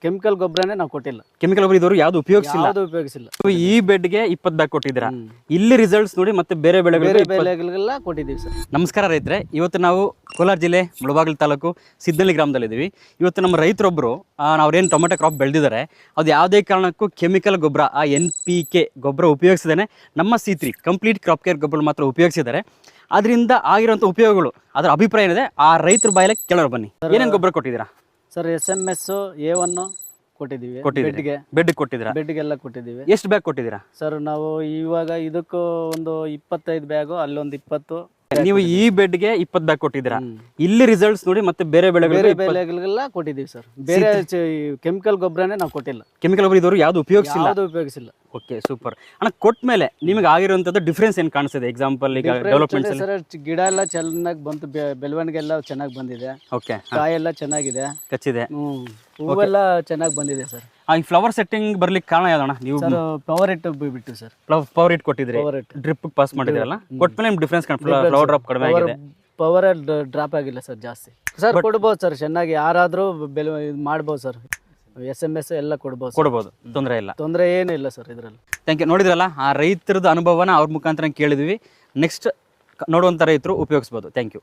Chemical ಗೊಬ್ಬರನೇ ನಾವು ಕೊಟ್ಟಿಲ್ಲ. Chemical ಗೊಬ್ಬರ ಇದುವರೆಗೂ ಯಾವ್ದು ಉಪಯೋಗಿಸಿಲ್ಲ. ಈ ಬೆಡ್ಗೆ 20 ಬ್ಯಾಗ್ ಕೊಟ್ಟಿದ್ದೀರಾ. ಇಲ್ಲಿ ರಿಸಲ್ಟ್ಸ್ ನೋಡಿ ಮತ್ತೆ ಬೇರೆ ಬೆಳೆಗಳಿಗೆಲ್ಲ ಕೊಟ್ಟಿದ್ದೀವಿ ಸರ್. ನಮಸ್ಕಾರ ರೈತರೆ, ಇವತ್ತು ನಾವು ಕೋಲಾರ ಜಿಲ್ಲೆ ಮುಳಬಾಗಿಲು ತಾಲೂಕು ಸಿದ್ದನಹಳ್ಳಿ ಗ್ರಾಮದಲ್ಲಿದ್ದೀವಿ. ಇವತ್ತು ನಮ್ಮ ರೈತರೊಬ್ಬರು ಅವ್ರೇನು ಟೊಮೆಟೊ ಕ್ರಾಪ್ ಬೆಳೆದಿದ್ದಾರೆ ಅದು ಯಾವುದೇ ಕಾರಣಕ್ಕೂ ಕೆಮಿಕಲ್ ಗೊಬ್ಬರ NPK ಗೊಬ್ಬರ ಉಪಯೋಗಿಸಿದಾನೆ ನಮ್ಮ C3 ಕಂಪ್ಲೀಟ್ ಕ್ರಾಪ್ ಕೇರ್ ಗೊಬ್ಬರ ಮಾತ್ರ ಉಪಯೋಗಿಸಿದ್ದಾರೆ. ಅದರಿಂದ ಆಗಿರುವಂಥ ಉಪಯೋಗಗಳು, ಅದರ ಅಭಿಪ್ರಾಯ ಏನಿದೆ ಆ ರೈತರ ಬಾಯಲ್ಲಿ ಕೇಳೋರು. ಬನ್ನಿ, ಏನೇನು ಗೊಬ್ಬರ ಕೊಟ್ಟಿದ್ದೀರಾ ಸರ್? SMS A1 ಕೊಟ್ಟಿದ್ದೀವಿ. ಬೆಡ್ ಕೊಟ್ಟಿದ್ದೀರಾ? ಬೆಡ್ಗೆಲ್ಲ ಕೊಟ್ಟಿದ್ದೀವಿ. ಎಷ್ಟು ಬ್ಯಾಗ್ ಕೊಟ್ಟಿದ್ದೀರಾ ಸರ್? ನಾವು ಇವಾಗ ಇದಕ್ಕೂ ಒಂದು 25 ಬ್ಯಾಗು, ಅಲ್ಲೊಂದು 20. ನೀವು ಈ ಬೆಡ್ಗೆ 20 ಬ್ಯಾಗ್ ಕೊಟ್ಟಿದ್ದೀರಾ. ಇಲ್ಲಿ ರಿಸಲ್ಟ್ಸ್ ನೋಡಿ ಮತ್ತೆ ಬೇರೆ ಬೆಳೆಗಳಿಗೆಲ್ಲ ಕೊಟ್ಟಿದ್ದೀವಿ ಸರ್. ಬೇರೆ ಕೆಮಿಕಲ್ ಗೊಬ್ಬರನೇ ನಾವು ಕೊಟ್ಟಿಲ್ಲ. ಕೆಮಿಕಲ್ ಗೊಬ್ಬರ ಇದುವರೆಗೂ ಯಾವ್ದು ಉಪಯೋಗಿಸಿಲ್ಲ. ಓಕೆ, ಸೂಪರ್ ಅಣ್ಣ. ಕೊಟ್ಟ ಮೇಲೆ ನಿಮಗೆ ಆಗಿರುವಂತದ್ದು ಡಿಫ್ರೆನ್ಸ್ ಏನು ಕಾಣಿಸ್ತಿದೆ? ಎಕ್ಸಾಂಪಲ್ ಈಗ ಡೆವಲಪ್ಮೆಂಟ್ ಸರ್, ಗಿಡ ಎಲ್ಲ ಚೆನ್ನಾಗಿ ಬಂತು, ಬೆಳವಣಿಗೆ ಎಲ್ಲ ಚೆನ್ನಾಗಿ ಬಂದಿದೆ, ಓಕೆ, ಕಾಯೆಲ್ಲ ಚೆನ್ನಾಗಿದೆ, ಕಚ್ಚಿದೆ, ಹೂವೆಲ್ಲ ಚೆನ್ನಾಗಿ ಬಂದಿದೆ ಸರ್. ಈ ಫ್ಲವರ್ ಸೆಟ್ಟಿಂಗ್ ಬರ್ಲಿಕ್ಕೆ ಕಾರಣ ಯಾವ್ದಣ್ಣ? ನೀವು ಪವರ್ ಇಟ್ ಬಿಟ್ಟು ಸರ್. ಪವರ್ ಇಟ್ ಕೊಟ್ಟಿದ್ರಿ, ಡ್ರಿಪ್ ಪಾಸ್ ಮಾಡಿದ್ರಲ್ಲ, ಕೊಟ್ಟ ಮೇಲೆ ಡಿಫ್ರೆನ್ಸ್ ಫ್ಲವರ್ ಡ್ರಾಪ್ ಕಡಿಮೆ ಆಗಿದೆ. ಪವರ್ ಡ್ರಾಪ್ ಆಗಿಲ್ಲ ಸರ್, ಜಾಸ್ತಿ ಸರ್. ಕೊಡ್ಬೋದು ಸರ್, ಚೆನ್ನಾಗಿ ಯಾರಾದ್ರೂ ಮಾಡ್ಬೋದು ಸರ್. SMS ಎಲ್ಲ ಕೊಡ್ಬೋದು, ತೊಂದರೆ ಏನೂ ಇಲ್ಲ ಸರ್ ಇದರಲ್ಲಿ. Thank you. ನೋಡಿದ್ರಲ್ಲ, ಆ ರೈತರದ ಅನುಭವನ ಅವ್ರ ಮುಖಾಂತರ ಕೇಳಿದ್ವಿ. ನೆಕ್ಸ್ಟ್ ನೋಡುವಂಥ ರೈತರು ಉಪಯೋಗಿಸ್ಬೋದು. Thank you.